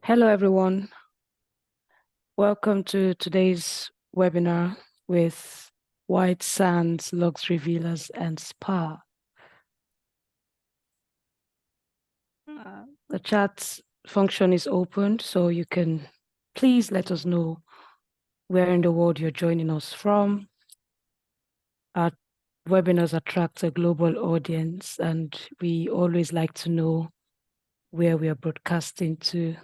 Hello, everyone. Welcome to today's webinar with White Sands Luxury Villas and Spa. The chat function is open, so you can please let us know where in the world you're joining us from. Our webinars attract a global audience, and we always like to know where we are broadcasting to.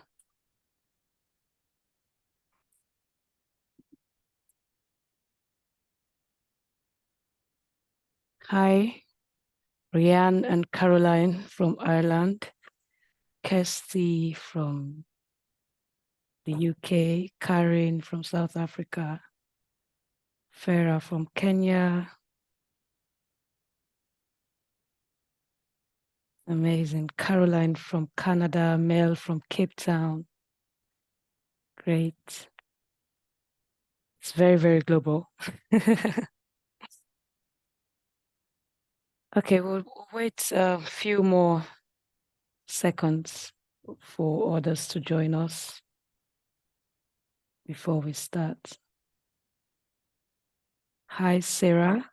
Hi, Rianne and Caroline from Ireland, Kirsty from the UK, Karen from South Africa, Farah from Kenya. Amazing. Caroline from Canada, Mel from Cape Town. Great. It's very, very global. Okay, we'll wait a few more seconds for others to join us before we start. Hi, Sarah.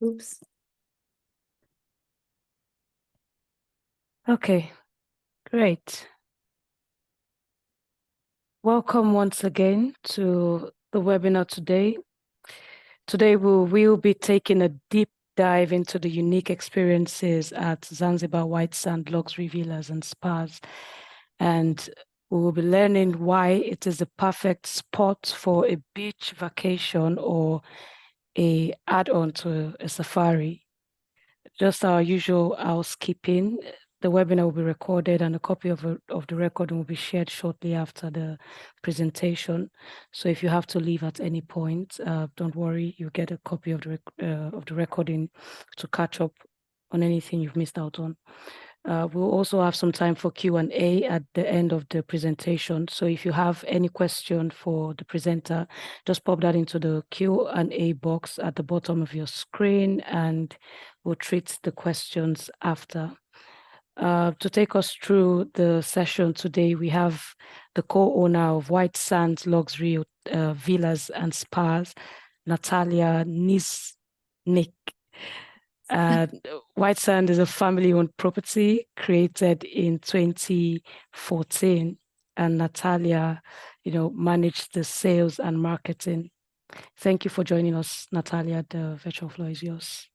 Oops. Okay, great. Welcome once again to the webinar today. Today we'll be taking a deep dive into the unique experiences at Zanzibar White Sand Luxury Villas and Spas. And we will be learning why it is the perfect spot for a beach vacation or a add-on to a safari. Just our usual housekeeping. The webinar will be recorded and a copy of the recording will be shared shortly after the presentation. So if you have to leave at any point, don't worry, you get a copy of the recording to catch up on anything you've missed out on. We'll also have some time for Q&A at the end of the presentation. So if you have any question for the presenter, just pop that into the Q&A box at the bottom of your screen and we'll treat the questions after. To take us through the session today, we have the co-owner of White Sands Luxury Villas and Spas, Natalia Nisnik. White Sand is a family-owned property created in 2014, and Natalia, managed the sales and marketing. Thank you for joining us, Natalia. The virtual floor is yours.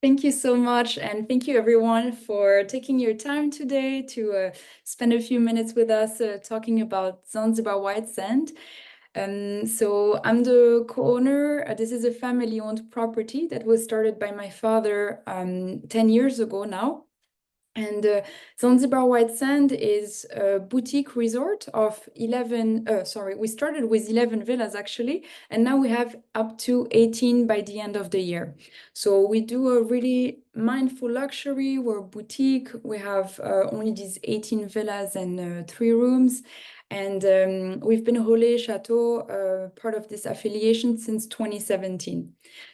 Thank you so much. And thank you everyone for taking your time today to spend a few minutes with us talking about Zanzibar White Sand. So I'm the co-owner. This is a family-owned property that was started by my father 10 years ago now. And Zanzibar White Sand is a boutique resort of 11, we started with 11 villas actually, and now we have up to 18 by the end of the year. So we do a really mindful luxury, we're a boutique, we have only these 18 villas and 3 rooms. And we've been Relais Chateaux, part of this affiliation since 2017.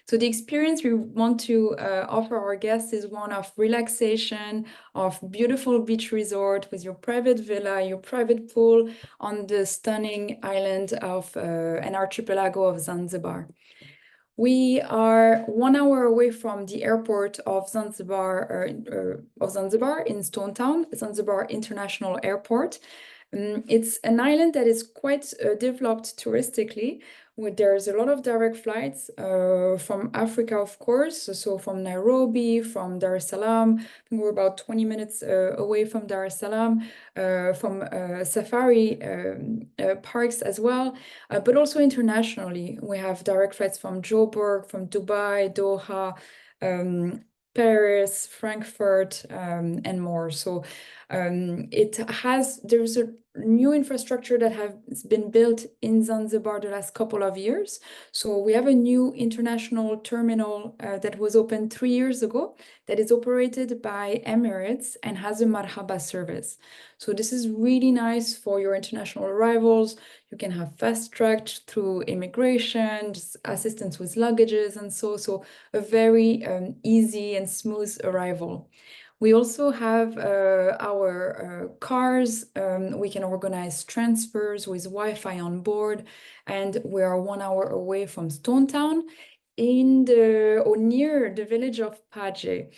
So the experience we want to offer our guests is one of relaxation, of beautiful beach resort with your private villa, your private pool on the stunning island of an archipelago of Zanzibar. We are 1 hour away from the airport of Zanzibar, in Stone Town, Zanzibar International Airport. It's an island that is quite developed touristically. There's a lot of direct flights from Africa, of course, so from Nairobi, from Dar es Salaam. We're about 20 minutes away from Dar es Salaam, from safari parks as well, but also internationally. We have direct flights from Joburg, from Dubai, Doha, Paris, Frankfurt, and more. So There's a new infrastructure that has been built in Zanzibar the last couple of years. So we have a new international terminal that was opened 3 years ago that is operated by Emirates and has a marhaba service. So this is really nice for your international arrivals. You can have fast tracked through immigration, just assistance with luggages and so a very easy and smooth arrival. We also have our cars. We can organize transfers with Wi-Fi on board, and we are 1 hour away from Stone Town or near the village of Paje.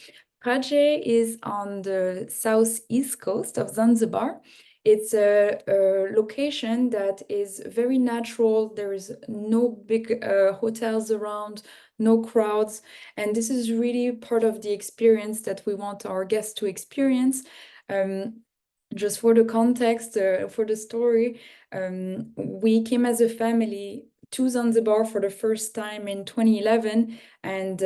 Paje is on the southeast coast of Zanzibar. It's a location that is very natural. There is no big hotels around, no crowds. And this is really part of the experience that we want our guests to experience. Just for the context, for the story, we came as a family to Zanzibar for the first time in 2011, and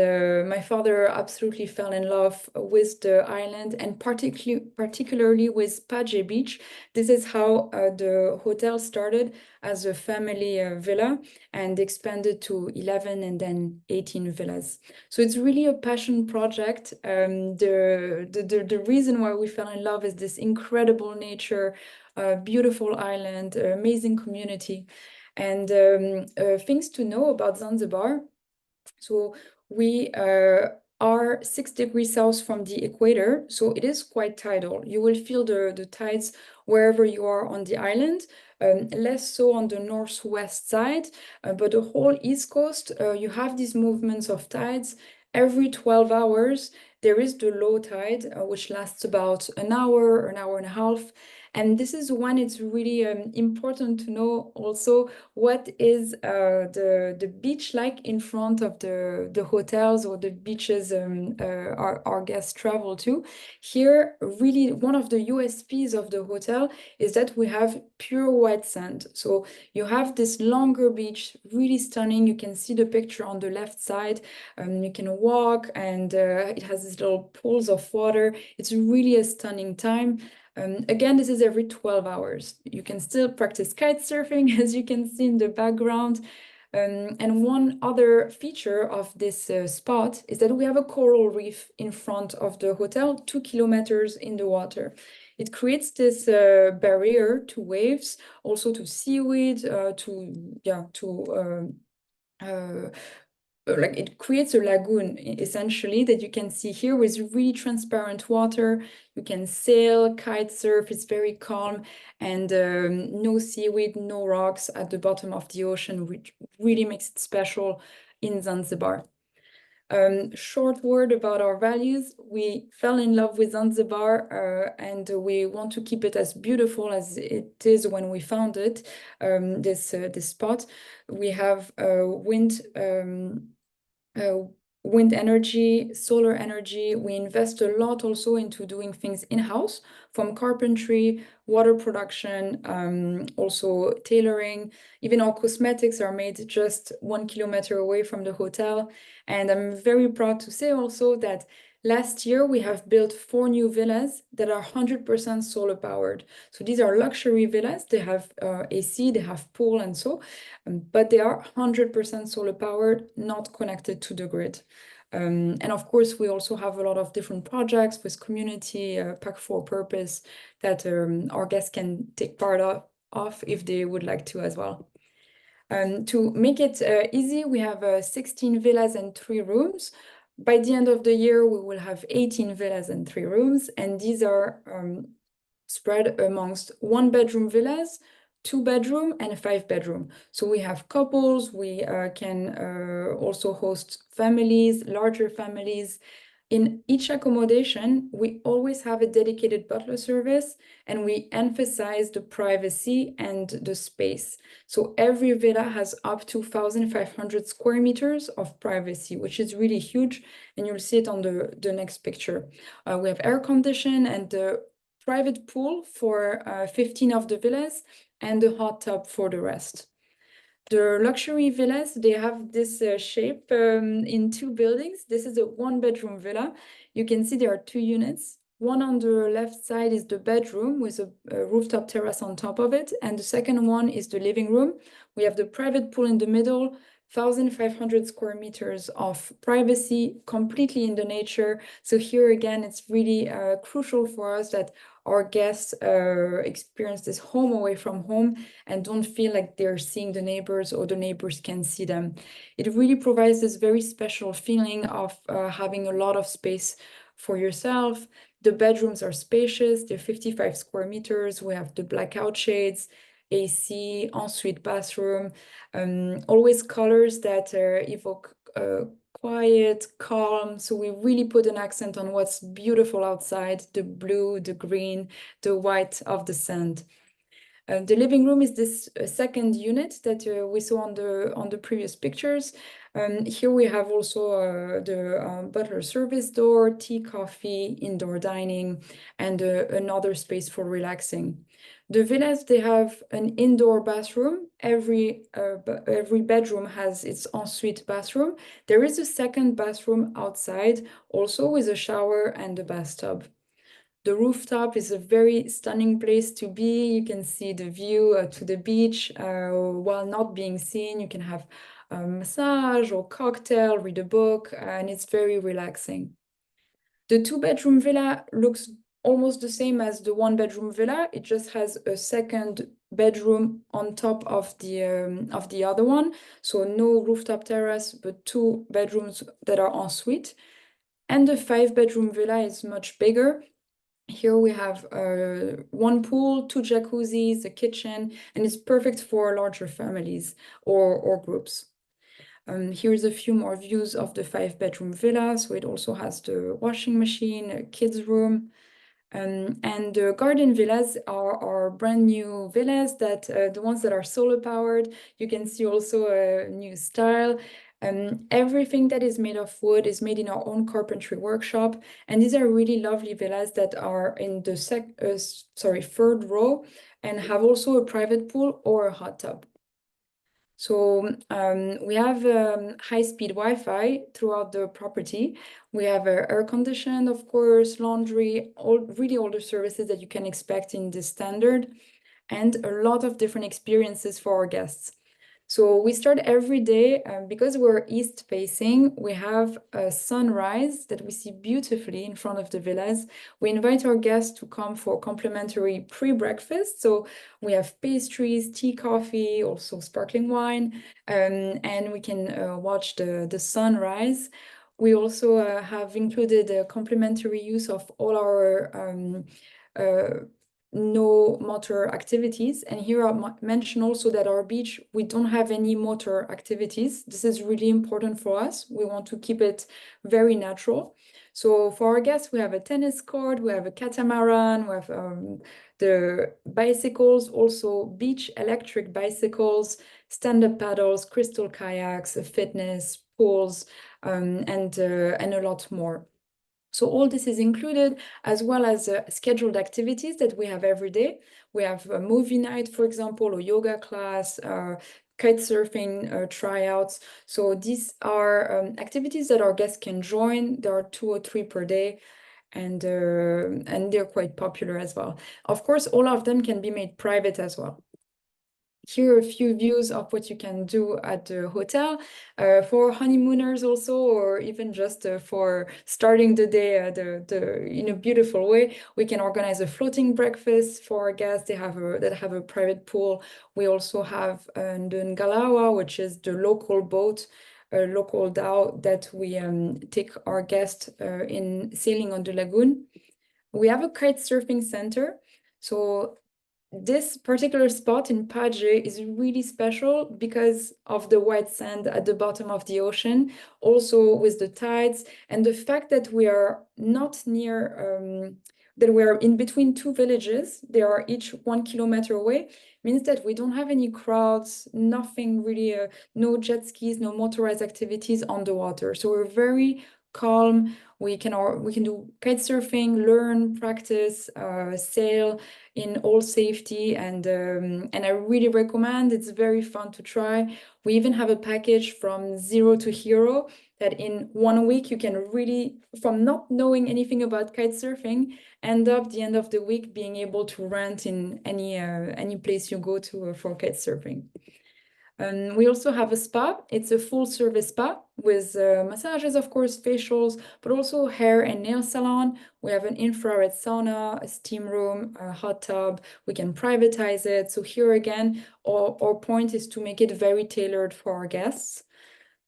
my father absolutely fell in love with the island and particularly with Paje Beach. This is how the hotel started as a family villa and expanded to 11 and then 18 villas. So it's really a passion project. The reason why we fell in love is this incredible nature, beautiful island, amazing community. And things to know about Zanzibar. So we are 6 degrees south from the equator, so it is quite tidal. You will feel the tides wherever you are on the island, less so on the northwest side, but the whole east coast, you have these movements of tides. Every 12 hours, there is the low tide, which lasts about an hour and a half. And this is when it's really important to know also what is the beach like in front of the hotels or the beaches our guests travel to. Here, really, one of the USPs of the hotel is that we have pure white sand. So you have this longer beach, really stunning. You can see the picture on the left side. You can walk, and it has these little pools of water. It's really a stunning time. Again, this is every 12 hours. You can still practice kite surfing, as you can see in the background. And one other feature of this spot is that we have a coral reef in front of the hotel, 2 kilometers in the water. It creates this barrier to waves, also to seaweed, like it creates a lagoon essentially that you can see here with really transparent water. You can sail, kite surf, it's very calm, and no seaweed, no rocks at the bottom of the ocean, which really makes it special in Zanzibar. Short word about our values. We fell in love with Zanzibar and we want to keep it as beautiful as it is when we found it, this spot. We have wind energy, solar energy. We invest a lot also into doing things in-house, from carpentry, water production, also tailoring. Even our cosmetics are made just 1 kilometer away from the hotel. And I'm very proud to say also that last year we have built 4 new villas that are 100% solar powered. So these are luxury villas. They have AC, they have pool and so, but they are 100% solar powered, not connected to the grid. And of course, we also have a lot of different projects with community pack for purpose that our guests can take part of if they would like to as well. To make it easy, we have 16 villas and 3 rooms. By the end of the year, we will have 18 villas and 3 rooms, and these are spread amongst 1-bedroom villas, 2-bedroom, and a 5-bedroom. So we have couples, we can also host families, larger families. In each accommodation, we always have a dedicated butler service, and we emphasize the privacy and the space. So every villa has up to 1,500 square meters of privacy, which is really huge, and you'll see it on the next picture. We have air condition and the private pool for 15 of the villas, and the hot tub for the rest. The luxury villas, they have this shape in 2 buildings. This is a 1-bedroom villa. You can see there are 2 units. One on the left side is the bedroom with a rooftop terrace on top of it. And the second one is the living room. We have the private pool in the middle, 1,500 square meters of privacy, completely in the nature. So here again, it's really crucial for us that our guests experience this home away from home and don't feel like they're seeing the neighbors or the neighbors can see them. It really provides this very special feeling of having a lot of space for yourself. The bedrooms are spacious, they're 55 square meters. We have the blackout shades, AC, ensuite bathroom, always colors that evoke quiet, calm. So we really put an accent on what's beautiful outside, the blue, the green, the white of the sand. The living room is this second unit that we saw on the previous pictures. Here we have also the butler service door, tea, coffee, indoor dining, and another space for relaxing. The villas, they have an indoor bathroom. Every bedroom has its ensuite bathroom. There is a second bathroom outside, also with a shower and a bathtub. The rooftop is a very stunning place to be. You can see the view to the beach while not being seen. You can have a massage or cocktail, read a book, and it's very relaxing. The two-bedroom villa looks almost the same as the one-bedroom villa. It just has a second bedroom on top of the other one. So no rooftop terrace, but two bedrooms that are en suite. And the five-bedroom villa is much bigger. Here we have one pool, two jacuzzis, a kitchen, and it's perfect for larger families or groups. Here's a few more views of the five-bedroom villa. So it also has the washing machine, a kids' room. And the garden villas are brand new villas that the ones that are solar powered. You can see also a new style. Everything that is made of wood is made in our own carpentry workshop. And these are really lovely villas that are in the third row and have also a private pool or a hot tub. So we have high-speed Wi-Fi throughout the property. We have air conditioned, of course, laundry, really all the services that you can expect in this standard, and a lot of different experiences for our guests. So we start every day because we're east facing. We have a sunrise that we see beautifully in front of the villas. We invite our guests to come for complimentary pre-breakfast. So we have pastries, tea, coffee, also sparkling wine, and we can watch the sunrise. We also have included a complimentary use of all our no motor activities. And here I mention also that our beach, we don't have any motor activities. This is really important for us. We want to keep it very natural. So for our guests, we have a tennis court, we have a catamaran, we have the bicycles, also beach electric bicycles, stand-up paddles, crystal kayaks, fitness, pools, and a lot more. So all this is included, as well as scheduled activities that we have every day. We have a movie night, for example, or yoga class, kite surfing tryouts. So these are activities that our guests can join. There are 2 or 3 per day, and they're quite popular as well. Of course, all of them can be made private as well. Here are a few views of what you can do at the hotel for honeymooners also, or even just for starting the day in a beautiful way. We can organize a floating breakfast for our guests. They have a private pool. We also have the Ngalawa, which is the local boat, a local dhow that we take our guests in sailing on the lagoon. We have a kite surfing center. So this particular spot in Paje is really special because of the white sand at the bottom of the ocean, also with the tides and the fact that we are not near, that we are in between 2 villages. They are each 1 kilometer away, means that we don't have any crowds, nothing really, no jet skis, no motorized activities on the water. So we're very calm. We can do kite surfing, learn, practice, sail in all safety, and I really recommend. It's very fun to try. We even have a package from 0 to hero. that in 1 week you can really, from not knowing anything about kite surfing, end up the end of the week being able to rent in any place you go to for kite surfing. We also have a spa. It's a full service spa with massages, of course, facials, but also hair and nail salon. We have an infrared sauna, a steam room, a hot tub. We can privatize it. So here again, our point is to make it very tailored for our guests.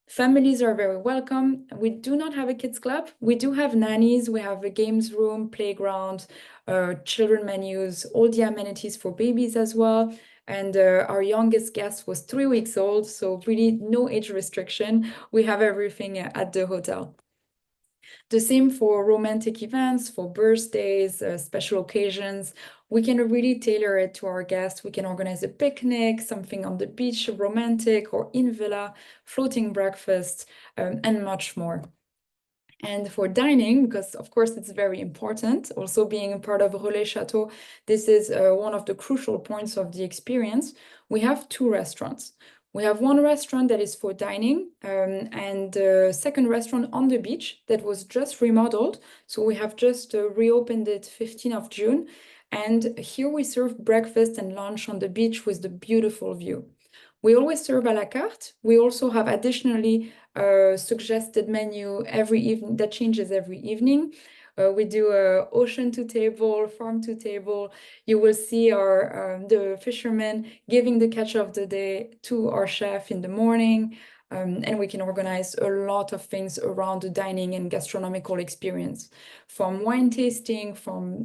Families are very welcome. We do not have a kids club. We do have nannies. We have a games room, playground, children menus, all the amenities for babies as well. And our youngest guest was 3 weeks old, so really no age restriction. We have everything at the hotel. The same for romantic events, for birthdays, special occasions. We can really tailor it to our guests. We can organize a picnic, something on the beach, romantic or in villa, floating breakfast, and much more. And for dining, because of course it's very important, also being a part of Relais Chateaux, this is one of the crucial points of the experience. We have 2 restaurants. We have one restaurant that is for dining, and a second restaurant on the beach that was just remodeled. So we have just reopened it 15th of June. And here we serve breakfast and lunch on the beach with the beautiful view. We always serve à la carte. We also have additionally suggested menu every evening that changes every evening. We do ocean to table, farm to table. You will see our the fishermen giving the catch of the day to our chef in the morning. And we can organize a lot of things around the dining and gastronomical experience, from wine tasting, from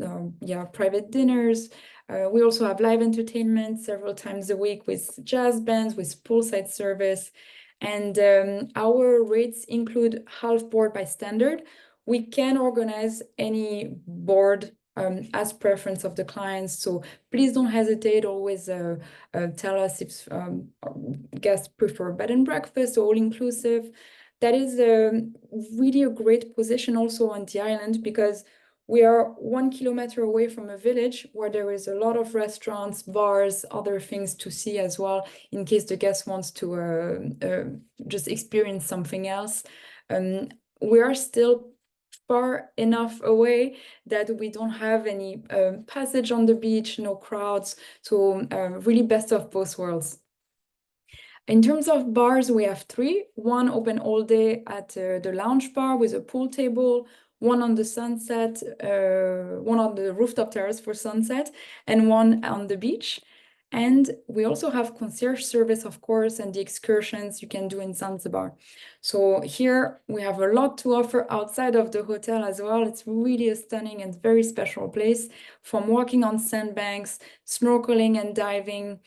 private dinners. We also have live entertainment several times a week with jazz bands, with poolside service. And our rates include half board by standard. We can organize any board as preference of the clients. So please don't hesitate. Always tell us if guests prefer bed and breakfast or all inclusive. That is really a great position also on the island, because we are 1 kilometer away from a village where there is a lot of restaurants, bars, other things to see as well, in case the guest wants to just experience something else. We are still far enough away that we don't have any passage on the beach, no crowds. So really best of both worlds. In terms of bars, we have 3. One open all day at the lounge bar with a pool table, one on the sunset, one on the rooftop terrace for sunset, and one on the beach. And we also have concierge service, of course, and the excursions you can do in Zanzibar. So here we have a lot to offer outside of the hotel as well. It's really a stunning and very special place, from walking on sandbanks, snorkeling and diving.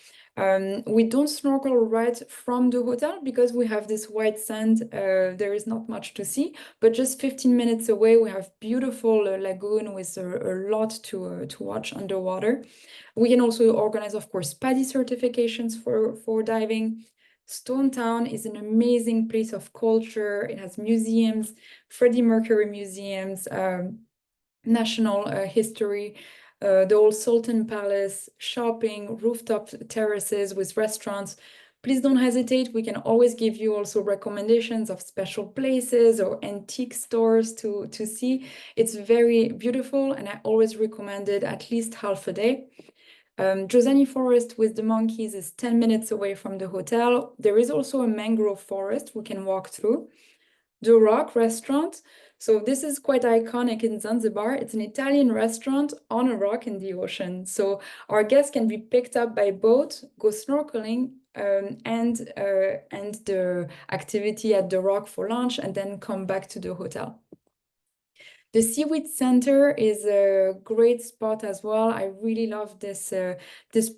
We don't snorkel right from the hotel because we have this white sand. There is not much to see, but just 15 minutes away, we have beautiful lagoon with a lot to watch underwater. We can also organize, of course, PADI certifications for diving. Stone Town is an amazing place of culture. It has museums, Freddie Mercury museums, national history, the old Sultan Palace, shopping, rooftop terraces with restaurants. Please don't hesitate. We can always give you also recommendations of special places or antique stores to see. It's very beautiful, and I always recommend it at least half a day. Josani Forest with the monkeys is 10 minutes away from the hotel. There is also a mangrove forest we can walk through. The Rock restaurant. So this is quite iconic in Zanzibar. It's an Italian restaurant on a rock in the ocean. So our guests can be picked up by boat, go snorkeling, and the activity at the Rock for lunch, and then come back to the hotel. The Seaweed Center is a great spot as well. I really love this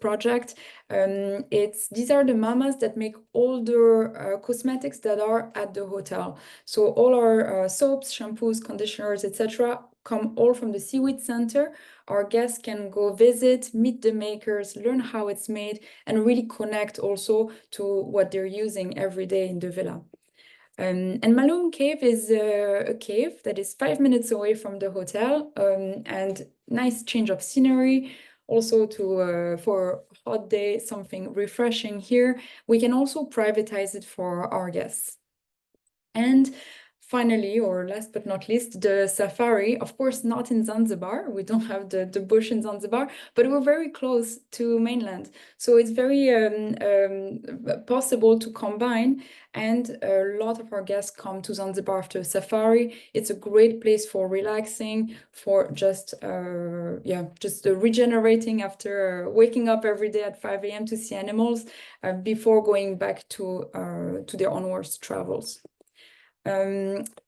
project. These are the mamas that make all the cosmetics that are at the hotel. So all our soaps, shampoos, conditioners, etc., come all from the Seaweed Center. Our guests can go visit, meet the makers, learn how it's made, and really connect also to what they're using every day in the villa. And Maloum Cave is a cave that is 5 minutes away from the hotel, and nice change of scenery. Also for a hot day, something refreshing here. We can also privatize it for our guests. And finally, or last but not least, the safari. Of course, not in Zanzibar. We don't have the bush in Zanzibar, but we're very close to mainland. So it's very possible to combine. And a lot of our guests come to Zanzibar after safari. It's a great place for relaxing, for just regenerating after waking up every day at 5 a.m. to see animals before going back to their onwards travels.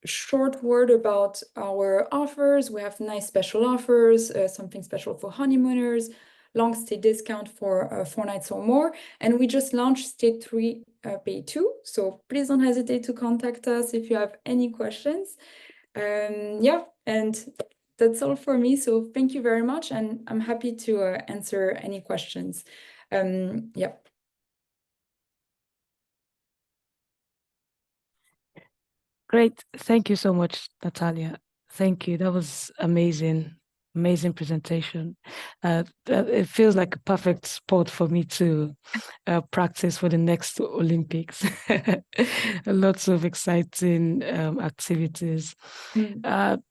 Short word about our offers. We have nice special offers, something special for honeymooners, long stay discount for 4 nights or more. And we just launched State 3 Pay 2. So please don't hesitate to contact us if you have any questions. Yeah, and that's all for me. So thank you very much. And I'm happy to answer any questions. Yeah. Great. Thank you so much, Natalia. Thank you. That was amazing. Amazing presentation. It feels like a perfect spot for me to practice for the next Olympics. Lots of exciting activities.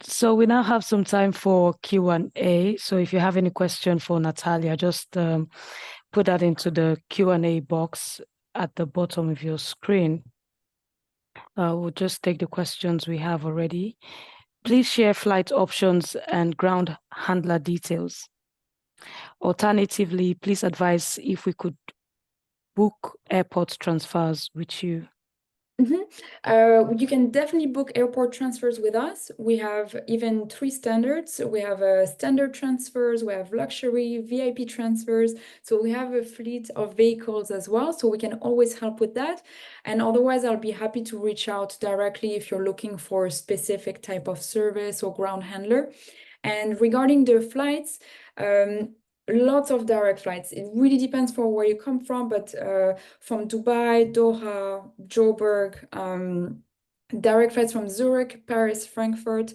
So we now have some time for Q&A. So if you have any question for Natalia, just put that into the Q&A box at the bottom of your screen. We'll just take the questions we have already. Please share flight options and ground handler details. Alternatively, please advise if we could book airport transfers with you. You can definitely book airport transfers with us. We have even 3 standards. We have standard transfers, we have luxury, VIP transfers. So we have a fleet of vehicles as well. So we can always help with that. And otherwise, I'll be happy to reach out directly if you're looking for a specific type of service or ground handler. And regarding the flights, lots of direct flights. It really depends for where you come from, but from Dubai, Doha, Joburg, direct flights from Zurich, Paris, Frankfurt,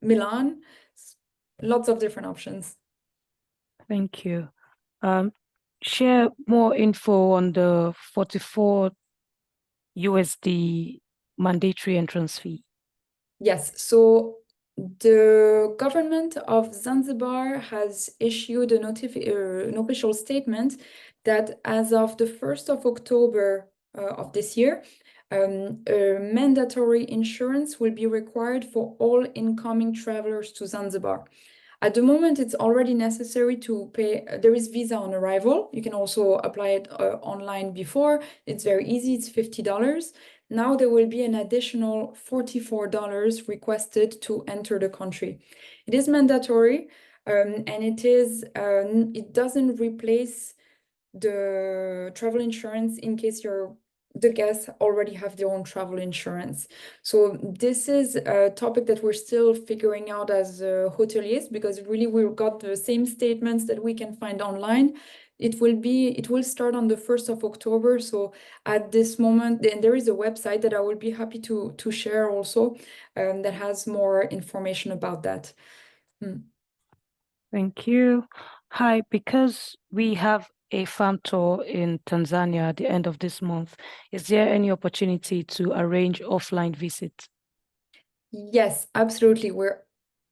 Milan, lots of different options. Thank you. Share more info on the 44 USD mandatory entrance fee. Yes, so the government of Zanzibar has issued an official statement that as of the 1st of October of this year, mandatory insurance will be required for all incoming travelers to Zanzibar. At the moment, it's already necessary to pay. There is visa on arrival. You can also apply it online before. It's very easy. It's $50. Now there will be an additional $44 requested to enter the country. It is mandatory, and it doesn't replace the travel insurance in case the guests already have their own travel insurance. So this is a topic that we're still figuring out as hoteliers, because really we've got the same statements that we can find online. It will start on the 1st of October. So at this moment, and there is a website that I will be happy to share also that has more information about that. Thank you. Hi, because we have a farm tour in Tanzania at the end of this month, is there any opportunity to arrange offline visits? Yes, absolutely. We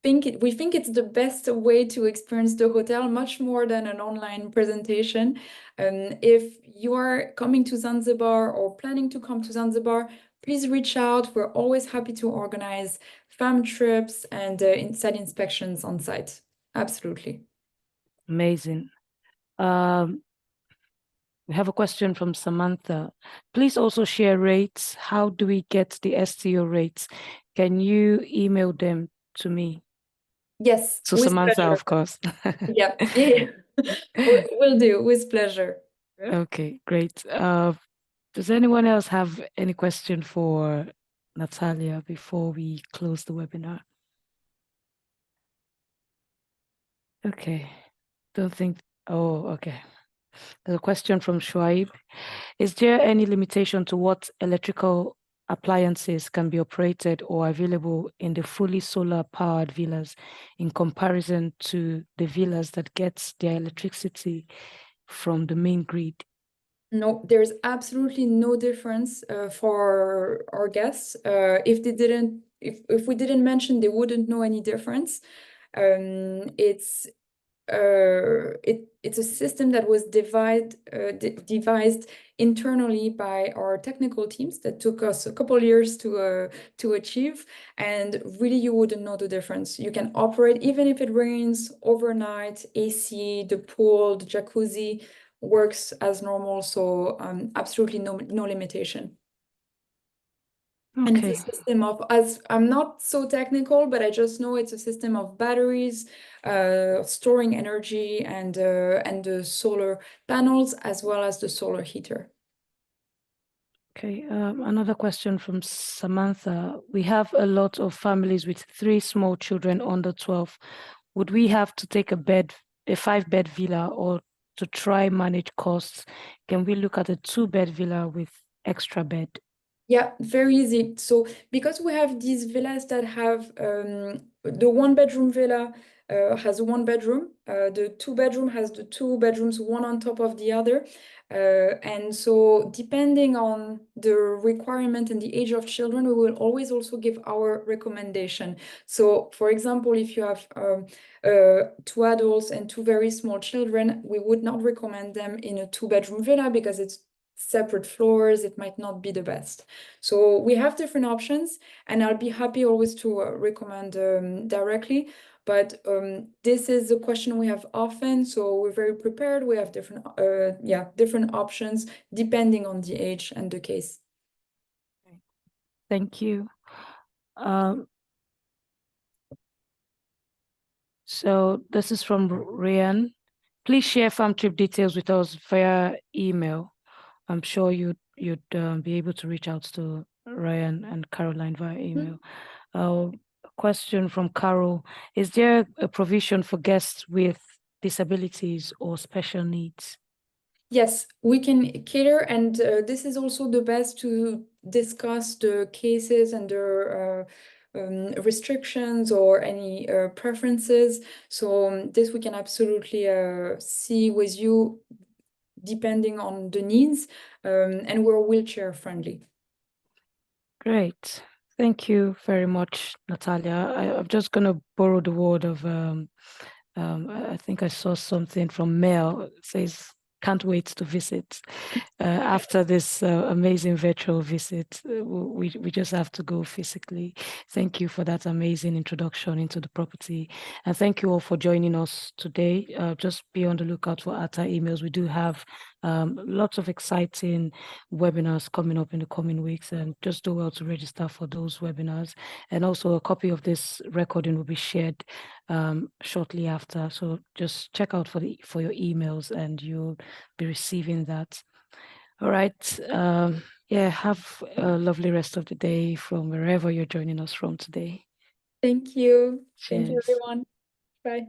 think it's the best way to experience the hotel, much more than an online presentation. If you are coming to Zanzibar or planning to come to Zanzibar, please reach out. We're always happy to organize farm trips and inside inspections on site. Absolutely. Amazing. We have a question from Samantha. Please also share rates. How do we get the STO rates? Can you email them to me? Yes, So with Samantha, pleasure. of course. Yeah. Will do, with pleasure. Okay, great. Does anyone else have any question for Natalia before we close the webinar? Okay, don't think. Oh, okay. There's a question from Shuaib. Is there any limitation to what electrical appliances can be operated or available in the fully solar powered villas in comparison to the villas that gets their electricity from the main grid? No, there's absolutely no difference for our guests. If we didn't mention, they wouldn't know any difference. It's it's a system that was devised internally by our technical teams that took us a couple years to achieve, and really you wouldn't know the difference. You can operate even if it rains overnight. AC, the pool, the jacuzzi works as normal, so absolutely no limitation. And it's a Okay. system of, as I'm not so technical, but I just know it's a system of batteries, storing energy, and the solar panels as well as the solar heater. Okay, another question from Samantha. We have a lot of families with 3 small children under 12. Would we have to take a 5-bed villa, or to try manage costs? Can we look at a 2-bed villa with extra bed? Yeah, very easy. So because we have these villas that have the 1 bedroom villa has 1 bedroom, the 2 bedroom has the 2 bedrooms, one on top of the other. And so depending on the requirement and the age of children, we will always also give our recommendation. So for example, if you have 2 adults and 2 very small children, we would not recommend them in a 2 bedroom villa because it's separate floors, it might not be the best. So we have different options, and I'll be happy always to recommend directly. But this is a question we have often, so we're very prepared. We have different options depending on the age and the case. Thank you. So this is from Ryan. Please share farm trip details with us via email. I'm sure you'd be able to reach out to Ryan and Caroline via email. Question from Carol. Is there a provision for guests with disabilities or special needs? Yes, we can cater, and this is also the best to discuss the cases and the restrictions or any preferences. So this we can absolutely see with you depending on the needs, and we're wheelchair friendly. Great. Thank you very much, Natalia. I'm just going to borrow the word of, I think I saw something from Mel. It says, can't wait to visit. After this amazing virtual visit, we just have to go physically. Thank you for that amazing introduction into the property. And thank you all for joining us today. Just be on the lookout for ATTA emails. We do have lots of exciting webinars coming up in the coming weeks, and just do well to register for those webinars. And also a copy of this recording will be shared shortly after. So just check out for your emails and you'll be receiving that. All right. Yeah, have a lovely rest of the day from wherever you're joining us from today. Thank you. Thank you, Cheers. everyone. Bye.